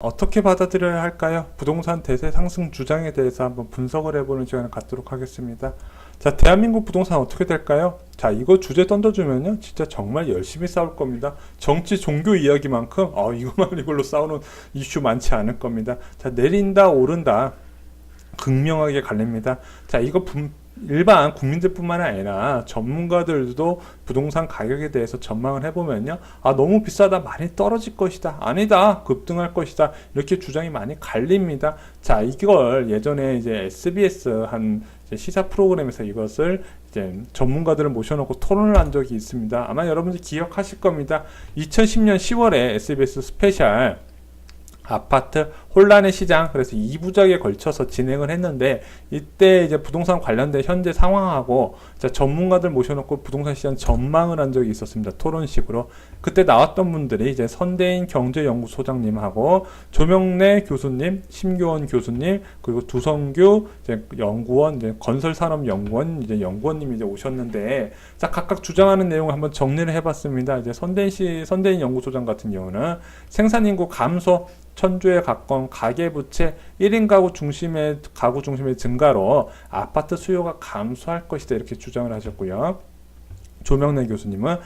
어떻게 받아들여야 할까요? 부동산 대세 상승 주장에 대해서 한번 분석을 해보는 시간을 갖도록 하겠습니다. 자, 대한민국 부동산 어떻게 될까요? 자, 이거 주제 던져주면요, 진짜 정말 열심히 싸울 겁니다. 정치, 종교 이야기만큼, 이걸로 싸우는 이슈 많지 않을 겁니다. 자, 내린다, 오른다. 극명하게 갈립니다. 자, 이거 일반 국민들뿐만 아니라 전문가들도 부동산 가격에 대해서 전망을 해보면요, 너무 비싸다, 많이 떨어질 것이다, 아니다, 급등할 것이다, 이렇게 주장이 많이 갈립니다. 자, 이걸 예전에 이제 SBS 한 시사 프로그램에서 이것을 이제 전문가들을 모셔놓고 토론을 한 적이 있습니다. 아마 여러분들 기억하실 겁니다. 2010년 10월에 SBS 스페셜 아파트 혼란의 시장, 그래서 2부작에 걸쳐서 진행을 했는데, 이때 이제 부동산 관련된 현재 상황하고 전문가들 모셔놓고 부동산 시장 전망을 한 적이 있었습니다. 토론식으로. 그때 나왔던 분들이 이제 선대인 경제연구소장님하고 조명래 교수님, 심교원 교수님, 그리고 두성규 이제 연구원, 이제 건설산업연구원 이제 연구원님이 이제 오셨는데, 자, 각각 주장하는 내용을 한번 정리를 해봤습니다. 이제 선대인 연구소장 같은 경우는 생산인구 감소, 천조에 가까운 가계부채, 1인 가구 중심의 증가로 아파트 수요가 감소할 것이다, 이렇게 주장을 하셨고요. 조명래 교수님은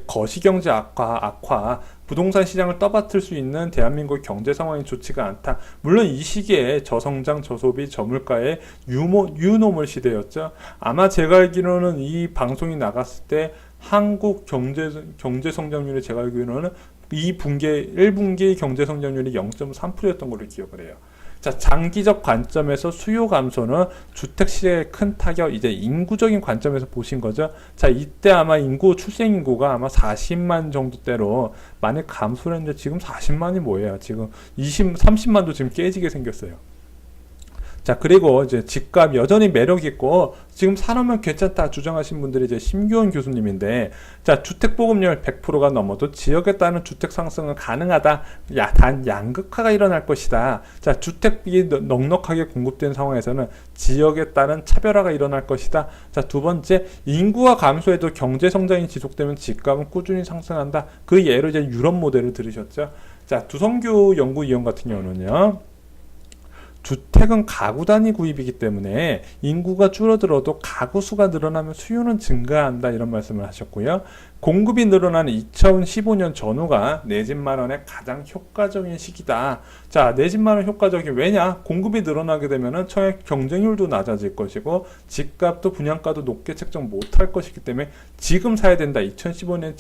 거시경제 악화, 부동산 시장을 떠받들 수 있는 대한민국 경제 상황이 좋지가 않다. 물론 이 시기에 저성장, 저소비, 저물가의 유노멀 시대였죠. 아마 제가 알기로는 이 방송이 나갔을 때 한국 경제 성장률이 제가 알기로는 1분기 경제 성장률이 0.3%였던 걸로 기억을 해요. 자, 장기적 관점에서 수요 감소는 주택 시장의 큰 타격, 이제 인구적인 관점에서 보신 거죠. 자, 이때 아마 출생 인구가 아마 40만 정도대로 많이 감소를 했는데, 지금 40만이 뭐예요? 지금 30만도 지금 깨지게 생겼어요. 자, 그리고 이제 집값 여전히 매력 있고 지금 사놓으면 괜찮다 주장하신 분들이 이제 심교원 교수님인데, 자, 주택 보급률 100%가 넘어도 지역에 따른 주택 상승은 가능하다. 단 양극화가 일어날 것이다. 자, 주택이 넉넉하게 공급된 상황에서는 지역에 따른 차별화가 일어날 것이다. 자, 두 번째, 인구가 감소해도 경제 성장이 지속되면 집값은 꾸준히 상승한다. 그 예로 이제 유럽 모델을 들으셨죠. 자, 두성규 연구위원 같은 경우는요, 주택은 가구 단위 구입이기 때문에 인구가 줄어들어도 가구 수가 늘어나면 수요는 증가한다, 이런 말씀을 하셨고요. 공급이 늘어나는 2015년 전후가 내 집 마련의 가장 효과적인 시기다. 자, 내 집 마련 효과적인, 왜냐? 공급이 늘어나게 되면은 청약 경쟁률도 낮아질 것이고 집값도 분양가도 높게 책정 못할 것이기 때문에 지금 사야 된다. 2015년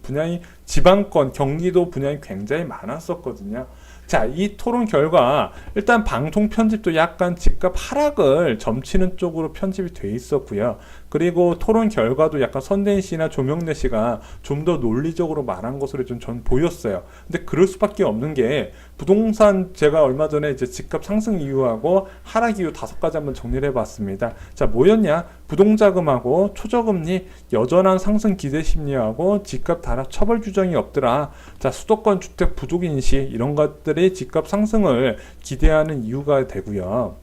분양이 지방권, 경기도 분양이 굉장히 많았었거든요. 자, 이 토론 결과 일단 방송 편집도 약간 집값 하락을 점치는 쪽으로 편집이 돼 있었고요. 그리고 토론 결과도 약간 선대인 씨나 조명래 씨가 좀 더 논리적으로 말한 것으로 좀 전 보였어요. 근데 그럴 수밖에 없는 게, 부동산 제가 얼마 전에 이제 집값 상승 이유하고 하락 이유 5가지 한번 정리를 해봤습니다. 자, 뭐였냐? 부동자금하고 초저금리, 여전한 상승 기대 심리하고 집값 단합 처벌 규정이 없더라. 자, 수도권 주택 부족 인식, 이런 것들이 집값 상승을 기대하는 이유가 되고요.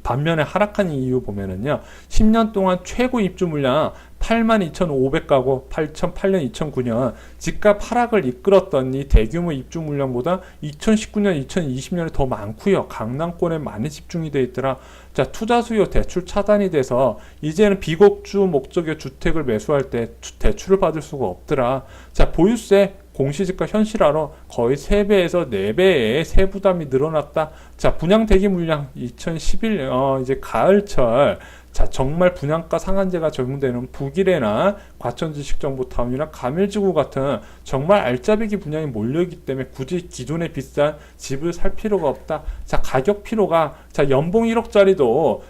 반면에 하락한 이유 보면은요, 10년 동안 최고 입주 물량 82,500가구, 2008년, 2009년 집값 하락을 이끌었던 이 대규모 입주 물량보다 2019년, 2020년에 더 많고요. 강남권에 많이 집중이 돼 있더라. 자, 투자 수요 대출 차단이 돼서 이제는 비곡주 목적의 주택을 매수할 때 대출을 받을 수가 없더라. 자, 보유세, 공시지가 현실화로 거의 3배에서 4배의 세부담이 늘어났다. 자, 분양 대기 물량 2011 이제 가을철, 자, 정말 분양가 상한제가 적용되는 북일해나 과천지식정보타운이나 가밀지구 같은 정말 알짜배기 분양이 몰려있기 때문에 굳이 기존의 비싼 집을 살 필요가 없다. 자, 가격 피로가, 자, 연봉 1억짜리도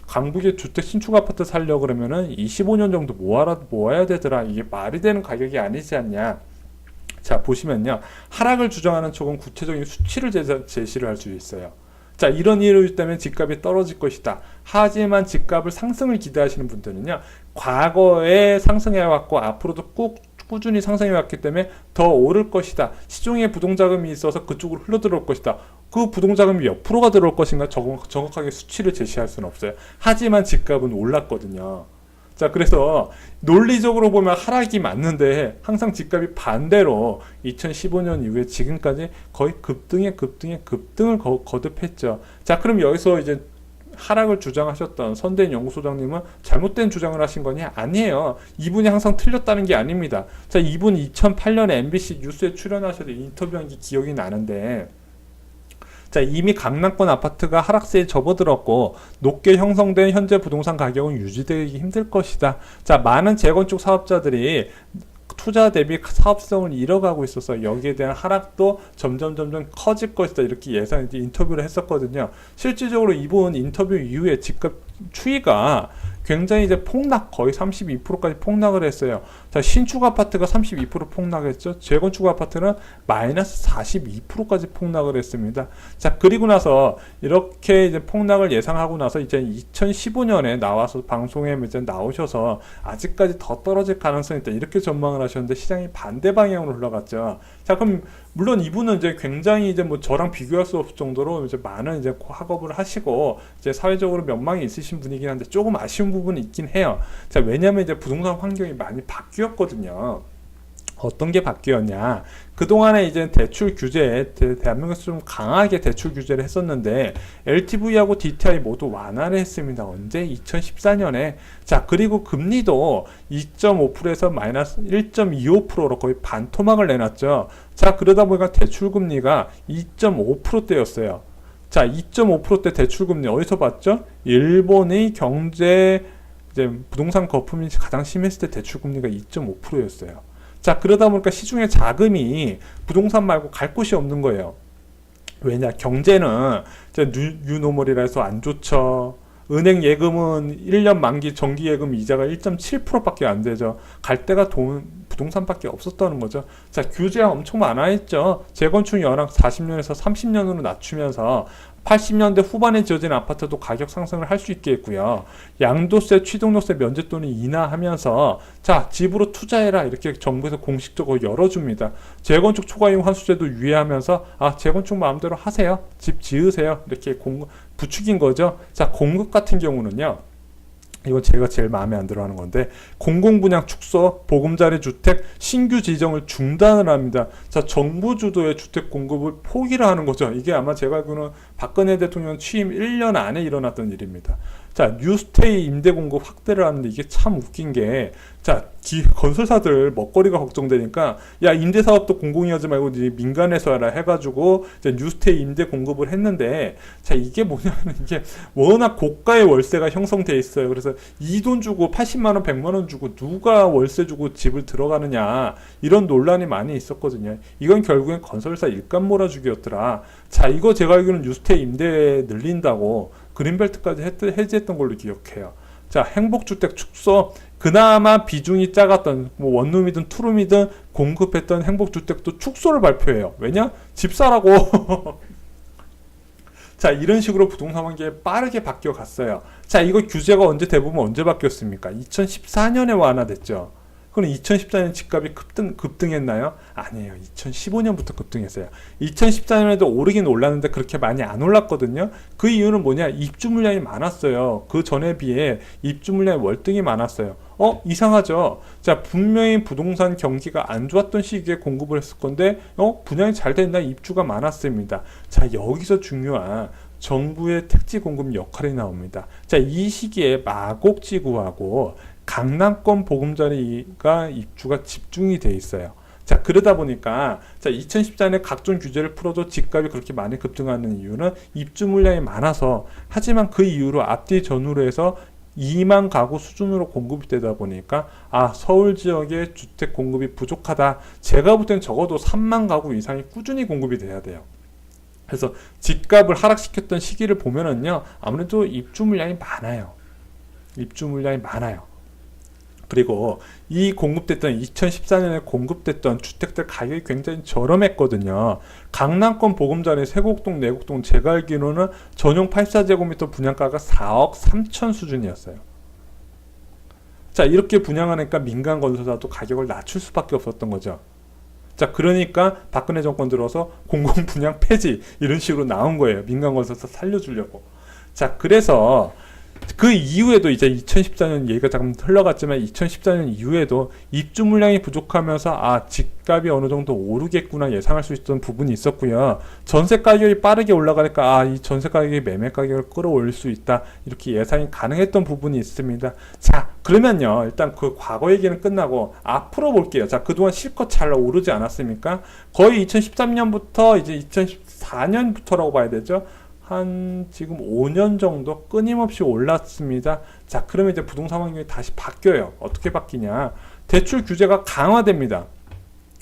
강북의 주택 신축 아파트 살려고 그러면은 25년 정도 모아야 되더라. 이게 말이 되는 가격이 아니지 않냐. 자, 보시면요, 하락을 주장하는 쪽은 구체적인 수치를 제시를 할 수 있어요. 자, 이런 이유 때문에 집값이 떨어질 것이다. 하지만 집값을 상승을 기대하시는 분들은요, 과거에 상승해왔고 앞으로도 꾸준히 상승해왔기 때문에 더 오를 것이다. 시중에 부동자금이 있어서 그쪽으로 흘러들어올 것이다. 그 부동자금이 몇 프로가 들어올 것인가 정확하게 수치를 제시할 수는 없어요. 하지만 집값은 올랐거든요. 자, 그래서 논리적으로 보면 하락이 맞는데 항상 집값이 반대로 2015년 이후에 지금까지 거의 급등을 거듭했죠. 자, 그럼 여기서 이제 하락을 주장하셨던 선대인 연구소장님은 잘못된 주장을 하신 거니? 아니에요. 이분이 항상 틀렸다는 게 아닙니다. 자, 이분 2008년에 MBC 뉴스에 출연하셔서 인터뷰한 게 기억이 나는데, 자, 이미 강남권 아파트가 하락세에 접어들었고 높게 형성된 현재 부동산 가격은 유지되기 힘들 것이다. 자, 많은 재건축 사업자들이 투자 대비 사업성을 잃어가고 있어서 여기에 대한 하락도 점점 커질 것이다, 이렇게 예상 인터뷰를 했었거든요. 실질적으로 이번 인터뷰 이후에 집값 추이가 굉장히 이제 폭락, 거의 32%까지 폭락을 했어요. 자, 신축 아파트가 32% 폭락했죠. 재건축 아파트는 마이너스 42%까지 폭락을 했습니다. 자, 그리고 나서 이렇게 이제 폭락을 예상하고 나서 이제 2015년에 나와서 방송에 이제 나오셔서 아직까지 더 떨어질 가능성이 있다, 이렇게 전망을 하셨는데 시장이 반대 방향으로 흘러갔죠. 자, 그럼 물론 이분은 이제 굉장히 이제 뭐 저랑 비교할 수 없을 정도로 이제 많은 이제 학업을 하시고 이제 사회적으로 명망이 있으신 분이긴 한데 조금 아쉬운 부분이 있긴 해요. 자, 왜냐면 이제 부동산 환경이 많이 바뀌었거든요. 어떤 게 바뀌었냐? 그동안에 이제 대출 규제, 대한민국에서 좀 강하게 대출 규제를 했었는데 LTV하고 DTI 모두 완화를 했습니다. 언제? 2014년에. 자, 그리고 금리도 2.5%에서 마이너스 1.25%로 거의 반토막을 내놨죠. 자, 그러다 보니까 대출 금리가 2.5%대였어요. 자, 2.5%대 대출 금리 어디서 봤죠? 일본의 경제 이제 부동산 거품이 가장 심했을 때 대출 금리가 2.5%였어요. 자, 그러다 보니까 시중에 자금이 부동산 말고 갈 곳이 없는 거예요. 왜냐? 경제는 이제 뉴노멀이라 해서 안 좋죠. 은행 예금은 1년 만기 정기 예금 이자가 1.7%밖에 안 되죠. 갈 데가 부동산밖에 없었다는 거죠. 자, 규제가 엄청 많아했죠. 재건축 연한 40년에서 30년으로 낮추면서 80년대 후반에 지어진 아파트도 가격 상승을 할 수 있게 했고요. 양도세, 취득세 면제 또는 인하하면서 자, 집으로 투자해라, 이렇게 정부에서 공식적으로 열어줍니다. 재건축 초과이용 환수제도 유예하면서 아, 재건축 마음대로 하세요. 집 지으세요. 이렇게 부추긴 거죠. 자, 공급 같은 경우는요. 이건 제가 제일 마음에 안 들어 하는 건데, 공공분양 축소, 보금자리 주택, 신규 지정을 중단을 합니다. 자, 정부 주도의 주택 공급을 포기를 하는 거죠. 이게 아마 제가 알기로는 박근혜 대통령 취임 1년 안에 일어났던 일입니다. 자, 뉴스테이 임대 공급 확대를 하는데 이게 참 웃긴 게, 자, 건설사들 먹거리가 걱정되니까 야, 임대 사업도 공공이 하지 말고 민간에서 하라 해가지고 이제 뉴스테이 임대 공급을 했는데, 자, 이게 뭐냐면 이게 워낙 고가의 월세가 형성돼 있어요. 그래서 이 돈 주고 80만 원, 100만 원 주고 누가 월세 주고 집을 들어가느냐, 이런 논란이 많이 있었거든요. 이건 결국엔 건설사 일감 몰아주기였더라. 자, 이거 제가 알기로는 뉴스테이 임대 늘린다고 그린벨트까지 해제했던 걸로 기억해요. 자, 행복주택 축소, 그나마 비중이 작았던 뭐 원룸이든 투룸이든 공급했던 행복주택도 축소를 발표해요. 왜냐? 집 사라고. 자, 이런 식으로 부동산 환경이 빠르게 바뀌어 갔어요. 자, 이거 규제가 대부분 언제 바뀌었습니까? 2014년에 완화됐죠. 그럼 2014년 집값이 급등했나요? 아니에요. 2015년부터 급등했어요. 2014년에도 오르긴 올랐는데 그렇게 많이 안 올랐거든요. 그 이유는 뭐냐? 입주 물량이 많았어요. 그 전에 비해 입주 물량이 월등히 많았어요. 이상하죠? 자, 분명히 부동산 경기가 안 좋았던 시기에 공급을 했을 건데, 분양이 잘 된다, 입주가 많았습니다. 자, 여기서 중요한 정부의 택지 공급 역할이 나옵니다. 자, 이 시기에 마곡지구하고 강남권 보금자리가 입주가 집중이 돼 있어요. 자, 그러다 보니까 자, 2014년에 각종 규제를 풀어도 집값이 그렇게 많이 급등하는 이유는 입주 물량이 많아서, 하지만 그 이후로 앞뒤 전후로 해서 2만 가구 수준으로 공급이 되다 보니까 아, 서울 지역의 주택 공급이 부족하다. 제가 볼 땐 적어도 3만 가구 이상이 꾸준히 공급이 돼야 돼요. 그래서 집값을 하락시켰던 시기를 보면은요, 아무래도 입주 물량이 많아요. 입주 물량이 많아요. 그리고 이 공급됐던 2014년에 공급됐던 주택들 가격이 굉장히 저렴했거든요. 강남권 보금자리 세곡동, 내곡동 제가 알기로는 전용 84제곱미터 분양가가 4억 3천 수준이었어요. 자, 이렇게 분양하니까 민간 건설사도 가격을 낮출 수밖에 없었던 거죠. 자, 그러니까 박근혜 정권 들어서 공공 분양 폐지, 이런 식으로 나온 거예요. 민간 건설사 살려주려고. 자, 그래서 그 이후에도 이제 2014년 얘기가 잠깐 흘러갔지만 2014년 이후에도 입주 물량이 부족하면서 집값이 어느 정도 오르겠구나 예상할 수 있던 부분이 있었고요. 전세 가격이 빠르게 올라가니까 이 전세 가격이 매매 가격을 끌어올릴 수 있다 이렇게 예상이 가능했던 부분이 있습니다. 자, 그러면요 일단 그 과거 얘기는 끝나고 앞으로 볼게요. 자, 그동안 실컷 잘 오르지 않았습니까? 거의 2013년부터 이제 2014년부터라고 봐야 되죠. 한 지금 5년 정도 끊임없이 올랐습니다. 자, 그러면 이제 부동산 환경이 다시 바뀌어요. 어떻게 바뀌냐? 대출 규제가 강화됩니다.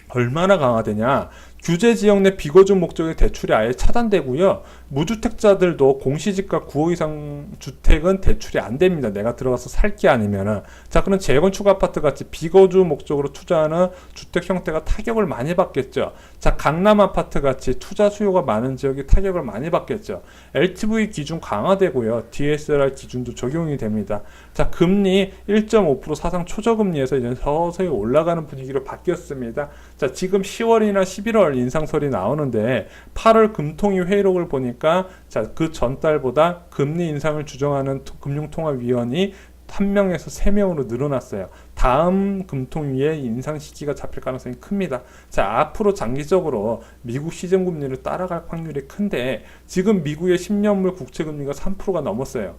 얼마나 강화되냐? 규제 지역 내 비거주 목적의 대출이 아예 차단되고요. 무주택자들도 공시지가 9억 이상 주택은 대출이 안 됩니다. 내가 들어가서 살 게 아니면은. 자, 그럼 재건축 아파트 같이 비거주 목적으로 투자하는 주택 형태가 타격을 많이 받겠죠. 자, 강남 아파트 같이 투자 수요가 많은 지역이 타격을 많이 받겠죠. LTV 기준 강화되고요. DSR 기준도 적용이 됩니다. 자, 금리 1.5% 사상 초저금리에서 이제 서서히 올라가는 분위기로 바뀌었습니다. 자, 지금 10월이나 11월 인상설이 나오는데 8월 금통위 회의록을 보니까 자, 그 전달보다 금리 인상을 주정하는 금융통화위원이 1명에서 3명으로 늘어났어요. 다음 금통위의 인상 시기가 잡힐 가능성이 큽니다. 자, 앞으로 장기적으로 미국 시중금리를 따라갈 확률이 큰데 지금 미국의 10년물 국채금리가 3%가 넘었어요.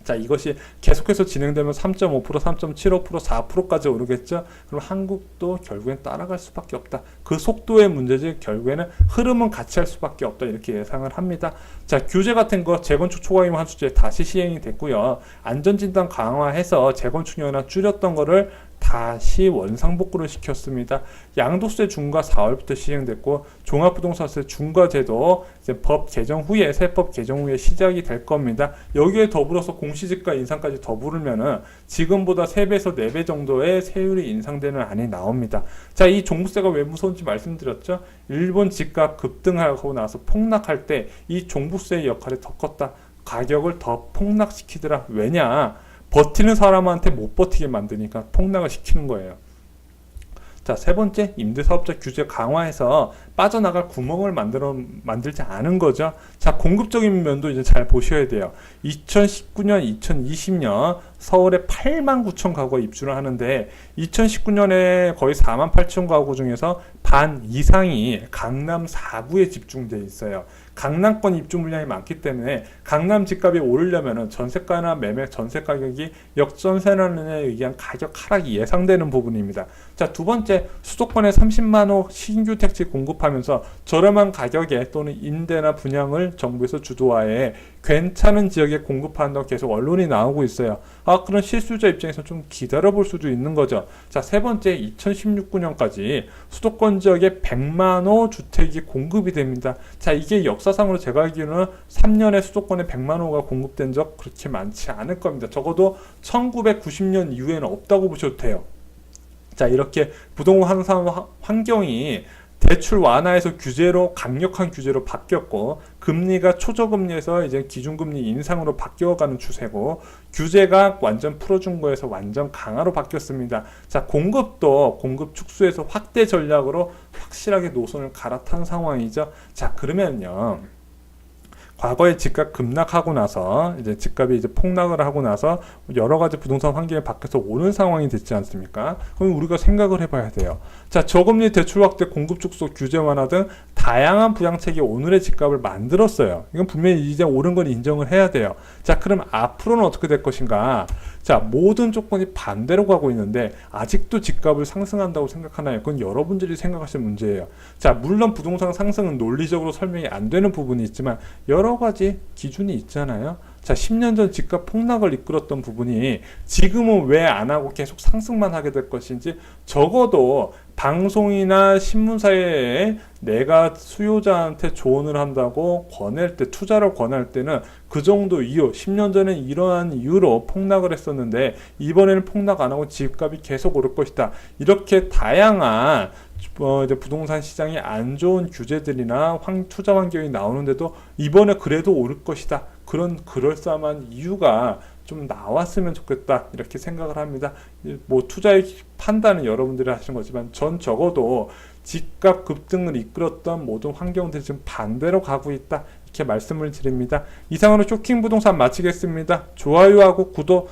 자, 이것이 계속해서 진행되면 3.5%, 3.75%, 4%까지 오르겠죠. 그럼 한국도 결국엔 따라갈 수밖에 없다. 그 속도의 문제지 결국에는 흐름은 같이 할 수밖에 없다. 이렇게 예상을 합니다. 자, 규제 같은 거 재건축 초과임 환수제 다시 시행이 됐고요. 안전진단 강화해서 재건축 연한 줄였던 거를 다시 원상복구를 시켰습니다. 양도세 중과 4월부터 시행됐고 종합부동산세 중과제도 이제 법 개정 후에 세법 개정 후에 시작이 될 겁니다. 여기에 더불어서 공시지가 인상까지 더불으면은 지금보다 3배에서 4배 정도의 세율이 인상되는 안이 나옵니다. 자, 이 종부세가 왜 무서운지 말씀드렸죠. 일본 집값 급등하고 나서 폭락할 때 이 종부세의 역할이 더 컸다. 가격을 더 폭락시키더라. 왜냐? 버티는 사람한테 못 버티게 만드니까 폭락을 시키는 거예요. 자, 세 번째, 임대사업자 규제 강화해서 빠져나갈 구멍을 만들지 않은 거죠. 자, 공급적인 면도 이제 잘 보셔야 돼요. 2019년, 2020년 서울에 89,000 가구가 입주를 하는데 2019년에 거의 48,000 가구 중에서 반 이상이 강남 4구에 집중되어 있어요. 강남권 입주 물량이 많기 때문에 강남 집값이 오르려면 전세가나 매매 전세 가격이 역전세난에 의한 가격 하락이 예상되는 부분입니다. 자, 두 번째, 수도권에 30만 호 신규 택지 공급하면서 저렴한 가격에 또는 임대나 분양을 정부에서 주도하에 괜찮은 지역에 공급한다고 계속 언론이 나오고 있어요. 그런 실수요자 입장에서 좀 기다려볼 수도 있는 거죠. 자, 세 번째, 2016년까지 수도권 지역에 100만 호 주택이 공급이 됩니다. 자, 이게 역사상으로 제가 알기로는 3년에 수도권에 100만 호가 공급된 적 그렇게 많지 않을 겁니다. 적어도 1990년 이후에는 없다고 보셔도 돼요. 자, 이렇게 부동산 환경이 대출 완화에서 규제로 강력한 규제로 바뀌었고 금리가 초저금리에서 이제 기준금리 인상으로 바뀌어가는 추세고 규제가 완전 풀어준 거에서 완전 강화로 바뀌었습니다. 자, 공급도 공급 축소에서 확대 전략으로 확실하게 노선을 갈아탄 상황이죠. 자, 그러면요. 과거에 집값 급락하고 나서 이제 집값이 이제 폭락을 하고 나서 여러 가지 부동산 환경이 바뀌어서 오는 상황이 됐지 않습니까? 그럼 우리가 생각을 해봐야 돼요. 자, 저금리 대출 확대, 공급 축소, 규제 완화 등 다양한 부양책이 오늘의 집값을 만들었어요. 이건 분명히 이제 옳은 건 인정을 해야 돼요. 자, 그럼 앞으로는 어떻게 될 것인가? 자, 모든 조건이 반대로 가고 있는데 아직도 집값을 상승한다고 생각하나요? 그건 여러분들이 생각하실 문제예요. 자, 물론 부동산 상승은 논리적으로 설명이 안 되는 부분이 있지만 여러 가지 기준이 있잖아요. 자, 10년 전 집값 폭락을 이끌었던 부분이 지금은 왜 안 하고 계속 상승만 하게 될 것인지 적어도 방송이나 신문사에 내가 수요자한테 조언을 한다고 권할 때, 투자를 권할 때는 그 정도 이유, 10년 전에 이러한 이유로 폭락을 했었는데 이번에는 폭락 안 하고 집값이 계속 오를 것이다. 이렇게 다양한 이제 부동산 시장이 안 좋은 규제들이나 투자 환경이 나오는데도 이번에 그래도 오를 것이다. 그런 그럴싸한 이유가 좀 나왔으면 좋겠다 이렇게 생각을 합니다. 뭐 투자의 판단은 여러분들이 하시는 거지만 전 적어도 집값 급등을 이끌었던 모든 환경들이 지금 반대로 가고 있다 이렇게 말씀을 드립니다. 이상으로 쇼킹 부동산 마치겠습니다. 좋아요하고 구독,